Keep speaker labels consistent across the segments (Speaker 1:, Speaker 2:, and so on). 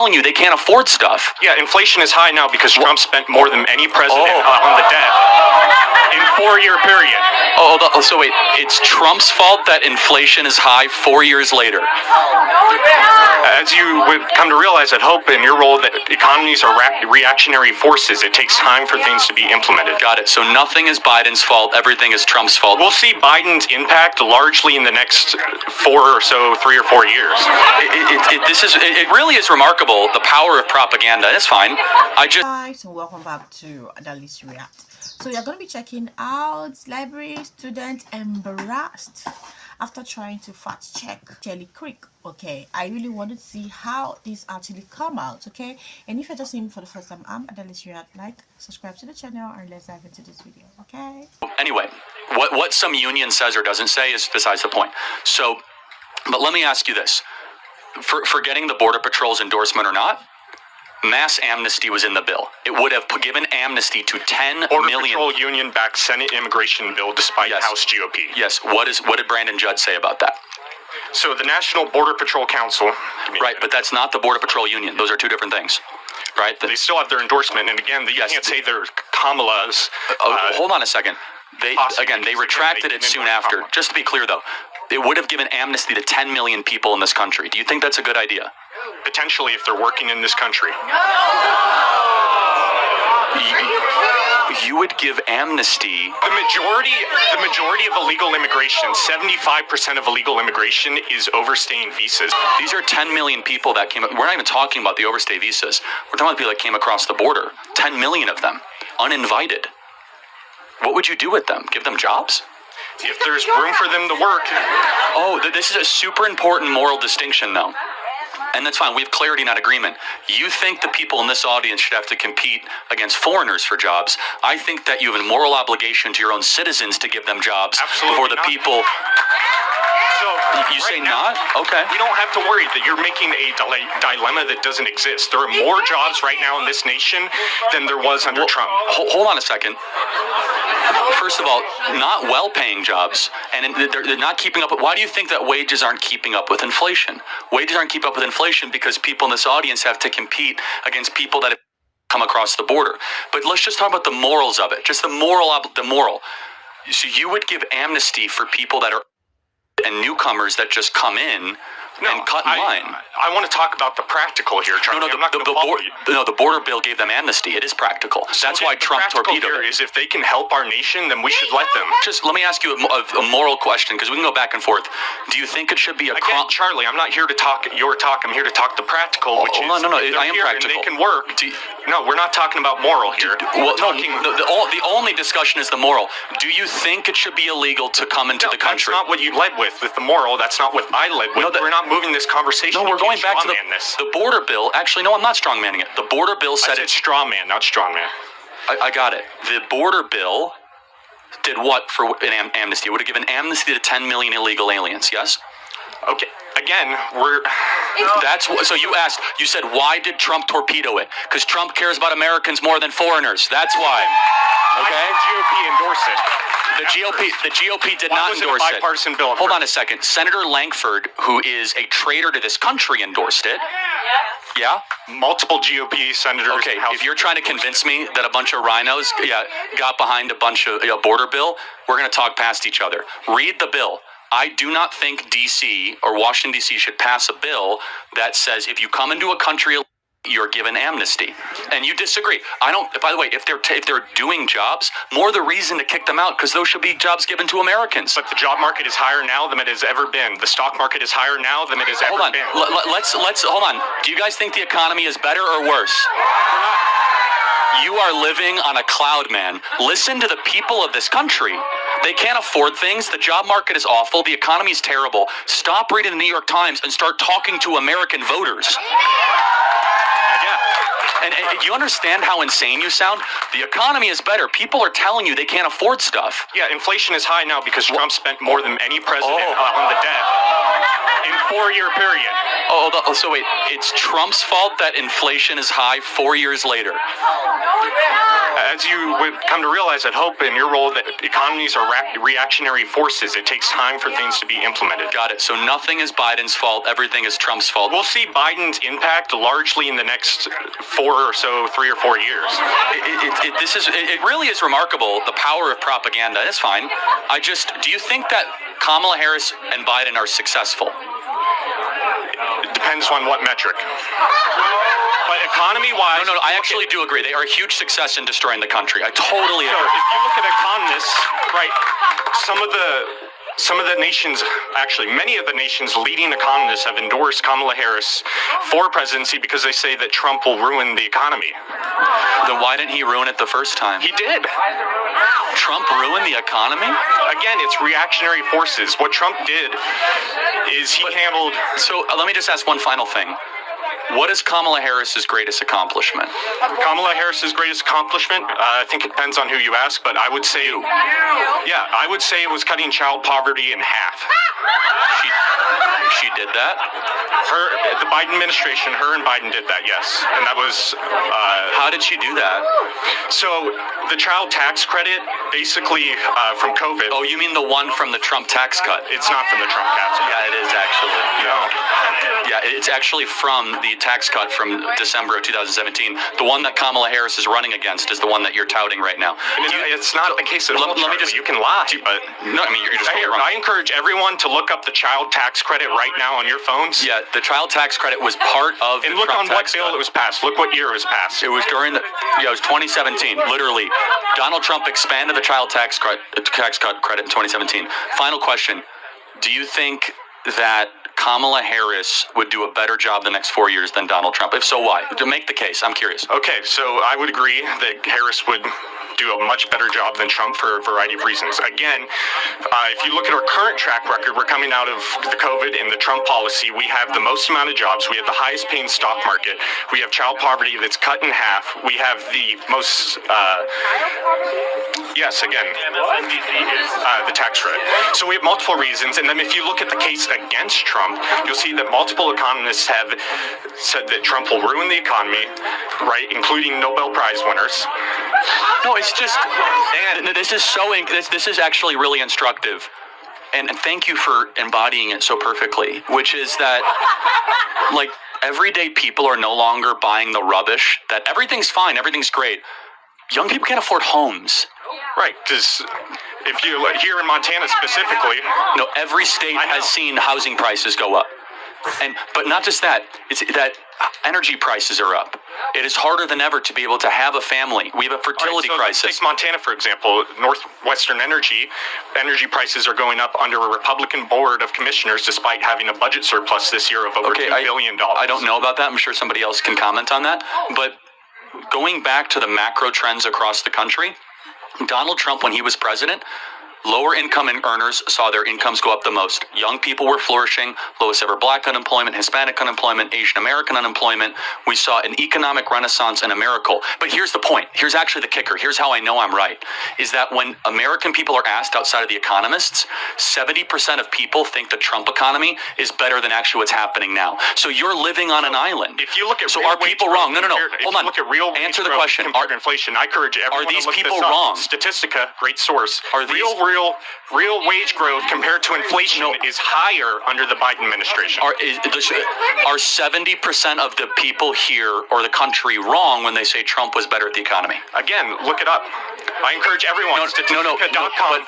Speaker 1: telling you they can't afford stuff.
Speaker 2: Yeah, inflation is high now because Trump spent more than any president on the debt in a 4-year period.
Speaker 1: So wait, it's Trump's fault that inflation is high 4 years later?
Speaker 2: As you would come to realize, I'd hope in your role that economies are reactionary forces. It takes time for things to be implemented.
Speaker 1: Got it. So nothing is Biden's fault. Everything is Trump's fault.
Speaker 2: We'll see Biden's impact largely in the next 3 or 4 years.
Speaker 1: It really is remarkable, the power of propaganda. It's fine.
Speaker 3: Guys, and welcome back to Adali's React. So you're going to be checking out library student embarrassed after trying to fact check Kirk. Okay, I really wanted to see how this actually come out. Okay, and if you're just seeing me for the first time, I'm Adali's React. Like, subscribe to the channel, and let's dive into this video. Okay.
Speaker 1: Anyway, what some union says or doesn't say is besides the point. So, but let me ask you this: for getting the Border Patrol's endorsement or not, mass amnesty was in the bill. It would have given amnesty to 10
Speaker 2: Border
Speaker 1: million.
Speaker 2: Patrol union-backed Senate immigration bill despite House GOP.
Speaker 1: Yes. What did Brandon Judd say about that?
Speaker 2: So the National Border Patrol Council.
Speaker 1: Right, but that's not the Border Patrol union. Those are two different things. Right?
Speaker 2: They still have their endorsement, and again, you can't say they're Kamala's.
Speaker 1: Hold on a second. They retracted it soon after. Just to be clear, though, it would have given amnesty to 10 million people in this country. Do you think that's a good idea?
Speaker 2: Potentially, if they're working in this country.
Speaker 1: You would give amnesty.
Speaker 2: The majority of illegal immigration, 75% of illegal immigration is overstaying visas.
Speaker 1: These are 10 million people that came. We're not even talking about the overstay visas. We're talking about people that came across the border. 10 million of them, uninvited. What would you do with them? Give them jobs?
Speaker 2: If there's room for them to work.
Speaker 1: Oh, this is a super important moral distinction, though. And that's fine. We have clarity, not agreement. You think the people in this audience should have to compete against foreigners for jobs. I think that you have a moral obligation to your own citizens to give them jobs before the people.
Speaker 2: So
Speaker 1: you say not? Okay.
Speaker 2: We don't have to worry that you're making a dilemma that doesn't exist. There are more jobs right now in this nation than there was under Trump.
Speaker 1: Hold on a second. First of all, not well-paying jobs, and they're not keeping up. Why do you think that wages aren't keeping up with inflation? Wages aren't keeping up with inflation because people in this audience have to compete against people that have come across the border. But let's just talk about the morals of it. Just the moral. So you would give amnesty for people that are and newcomers that just come in and cut in line.
Speaker 2: I want to talk about the practical here, Charlie.
Speaker 1: The border bill gave them amnesty. It is practical. That's why Trump torpedoed it.
Speaker 2: Is if they can help our nation, then we should let them.
Speaker 1: Just let me ask you a moral question, because we can go back and forth. Do you think it should be
Speaker 2: Again, Charlie, I'm not here to talk your talk. I'm here to talk the practical, which is
Speaker 1: I am practical.
Speaker 2: They can work. No, we're not talking about moral here.
Speaker 1: The only discussion is the moral. Do you think it should be illegal to come into the country?
Speaker 2: That's not what you led with the moral. That's not what I led with. We're not moving this conversation.
Speaker 1: No, we're going back to the border bill. Actually, no, I'm not strongmanning it. The border bill said
Speaker 2: it's straw man, not strongman.
Speaker 1: I got it. The border bill did what for an amnesty? It would have given amnesty to 10 million illegal aliens, yes?
Speaker 2: Okay. Again,
Speaker 1: so you said, why did Trump torpedo it? Because Trump cares about Americans more than foreigners. That's why. Okay?
Speaker 2: GOP endorsed it.
Speaker 1: The GOP did not endorse it.
Speaker 2: Bipartisan bill.
Speaker 1: Hold on a second. Senator Langford, who is a traitor to this country, endorsed it. Yeah?
Speaker 2: Multiple GOP senators.
Speaker 1: Okay, if you're trying to convince me that a bunch of rhinos got behind a bunch of border bill, we're going to talk past each other. Read the bill. I do not think D.C. or Washington, D.C. should pass a bill that says if you come into a country, you're given amnesty. And you disagree. I don't. By the way, if they're doing jobs, more the reason to kick them out, because those should be jobs given to Americans.
Speaker 2: But the job market is higher now than it has ever been. The stock market is higher now than it has ever been.
Speaker 1: Let's hold on. Do you guys think the economy is better or worse? You are living on a cloud, man. Listen to the people of this country. They can't afford things. The job market is awful. The economy is terrible. Stop reading the New York Times and start talking to American voters. And you understand how insane you sound? The economy is better. People are telling you they can't afford stuff.
Speaker 2: Yeah, inflation is high now because Trump spent more than any president on the debt in 4-year period.
Speaker 1: So wait, it's Trump's fault that inflation is high 4 years later.
Speaker 2: As you would come to realize, I'd hope in your role that economies are reactionary forces. It takes time for things to be implemented.
Speaker 1: Got it. So nothing is Biden's fault. Everything is Trump's fault.
Speaker 2: We'll see Biden's impact largely in the next 3 or 4 years.
Speaker 1: It really is remarkable, the power of propaganda. It's fine. Do you think that Kamala Harris and Biden are successful?
Speaker 2: It depends on what metric. But economy-wise...
Speaker 1: No, I actually do agree. They are a huge success in destroying the country. I totally agree.
Speaker 2: If you look at economists, right, some of the nations, actually, many of the nation's leading economists have endorsed Kamala Harris for presidency because they say that Trump will ruin the economy.
Speaker 1: Then why didn't he ruin it the first time?
Speaker 2: He did.
Speaker 1: Trump ruined the economy?
Speaker 2: Again, it's reactionary forces. What Trump did is he handled...
Speaker 1: So let me just ask one final thing. What is Kamala Harris's greatest accomplishment?
Speaker 2: Kamala Harris's greatest accomplishment? I think it depends on who you ask, but I would say... Yeah, I would say it was cutting child poverty in half.
Speaker 1: She did that?
Speaker 2: The Biden administration, her and Biden did that, yes. And that was...
Speaker 1: How did she do that?
Speaker 2: So, the child tax credit, basically, from COVID...
Speaker 1: Oh, you mean the one from the Trump tax cut?
Speaker 2: It's not from the Trump tax cut.
Speaker 1: Yeah, it is actually.
Speaker 2: No.
Speaker 1: Yeah, it's actually from the tax cut from December of 2017. The one that Kamala Harris is running against is the one that you're touting right now.
Speaker 2: It's not the case at all.
Speaker 1: Let me just...
Speaker 2: You can lie, but...
Speaker 1: No, I mean, you're just totally wrong.
Speaker 2: I encourage everyone to look up the child tax credit right now on your phones.
Speaker 1: Yeah, the child tax credit was part of the
Speaker 2: look
Speaker 1: Trump
Speaker 2: on what
Speaker 1: tax
Speaker 2: bill
Speaker 1: cut.
Speaker 2: it was passed. Look what year it was passed.
Speaker 1: It was during the... Yeah, it was 2017, literally. Donald Trump expanded the child tax cut credit in 2017. Final question. Do you think that Kamala Harris would do a better job the next 4 years than Donald Trump? If so, why? To make the case, I'm curious.
Speaker 2: Okay, so I would agree that Harris would do a much better job than Trump for a variety of reasons. Again, if you look at our current track record, we're coming out of the COVID and the Trump policy. We have the most amount of jobs. We have the highest paying stock market. We have child poverty that's cut in half. We have the most, the tax credit. So we have multiple reasons. And then if you look at the case against Trump, you'll see that multiple economists have said that Trump will ruin the economy, right, including Nobel Prize winners.
Speaker 1: No, it's just, and this is actually really instructive. And thank you for embodying it so perfectly, which is that, like, everyday people are no longer buying the rubbish, that everything's fine, everything's great. Young people can't afford homes.
Speaker 2: Right, because if you, here in Montana specifically...
Speaker 1: No, every state has seen housing prices go up. But not just that, it's that energy prices are up. It is harder than ever to be able to have a family. We have a fertility crisis.
Speaker 2: Take Montana, for example. Northwestern energy prices are going up under a Republican board of commissioners despite having a budget surplus this year of over $2 billion.
Speaker 1: I don't know about that. I'm sure somebody else can comment on that. But going back to the macro trends across the country, Donald Trump, when he was president, lower income earners saw their incomes go up the most. Young people were flourishing, lowest ever black unemployment, Hispanic unemployment, Asian American unemployment. We saw an economic renaissance and a miracle. But here's the point. Here's actually the kicker. Here's how I know I'm right. Is that when American people are asked outside of the economists, 70% of people think the Trump economy is better than actually what's happening now. So you're living on an island.
Speaker 2: If you look at
Speaker 1: are people wrong? No. Hold on.
Speaker 2: Look at real
Speaker 1: answer the question.
Speaker 2: Compared to inflation. I encourage everyone
Speaker 1: are these
Speaker 2: to look
Speaker 1: people
Speaker 2: this up.
Speaker 1: wrong?
Speaker 2: Statistica, great source.
Speaker 1: Are these
Speaker 2: real wage growth compared to inflation is higher under the Biden administration?
Speaker 1: Are 70% of the people here or the country wrong when they say Trump was better at the economy?
Speaker 2: Again, look it up. I encourage everyone. Statistica.com.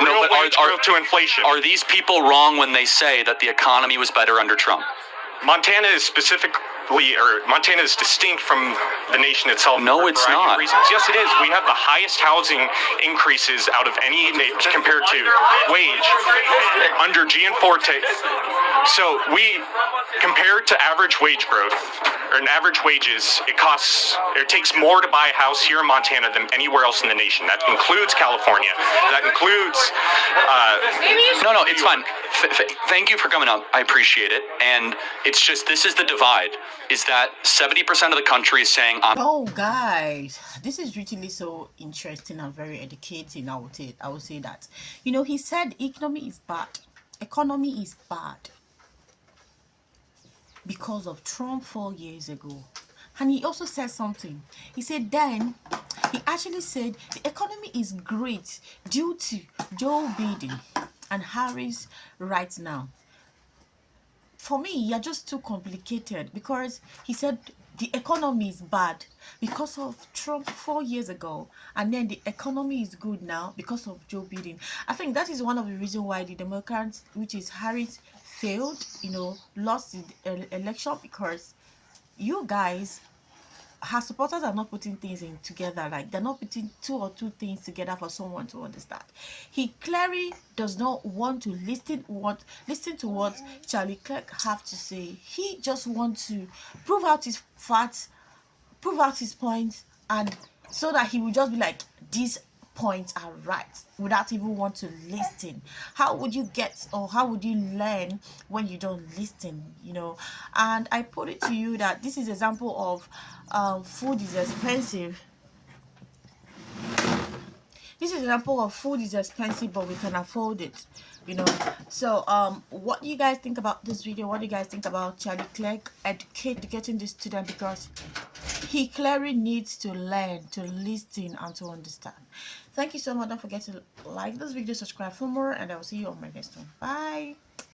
Speaker 2: Real wage growth to inflation.
Speaker 1: Are these people wrong when they say that the economy was better under Trump?
Speaker 2: Montana is Montana is distinct from the nation itself.
Speaker 1: No, it's not.
Speaker 2: Yes, it is. We have the highest housing increases out of any compared to wage under Gianforte. So compared to average wage growth, or average wages, it takes more to buy a house here in Montana than anywhere else in the nation. That includes California. That includes...
Speaker 1: No, it's fine. Thank you for coming up. I appreciate it. And it's just, this is the divide. is that 70% of the country is saying,
Speaker 3: oh guys, this is really so interesting and very educating. I would say that, you know, he said economy is bad because of Trump 4 years ago. And he also said something. He said then, he actually said the economy is great due to Joe Biden and Harris right now. For me, you're just too complicated, because he said the economy is bad because of Trump 4 years ago, and then the economy is good now because of Joe Biden. I think that is one of the reasons why the Democrats, which is Harris, failed, you know, lost the election, because you guys, her supporters are not putting things in together. Like, they're not putting two things together for someone to understand. He clearly does not want to listen to what Charlie Kirk have to say. He just wants to prove out his facts, prove out his points, and so that he will just be like, these points are right, without even want to listen. How would you get, or how would you learn when you don't listen, you know? And I put it to you that this is an example of food is expensive. This is an example of food is expensive, but we can afford it, you know. So what do you guys think about this video? What do you guys think about Charlie Kirk educating the student? Because he clearly needs to learn to listen and to understand. Thank you so much. Don't forget to like this video, subscribe for more, and I will see you on my next one. Bye.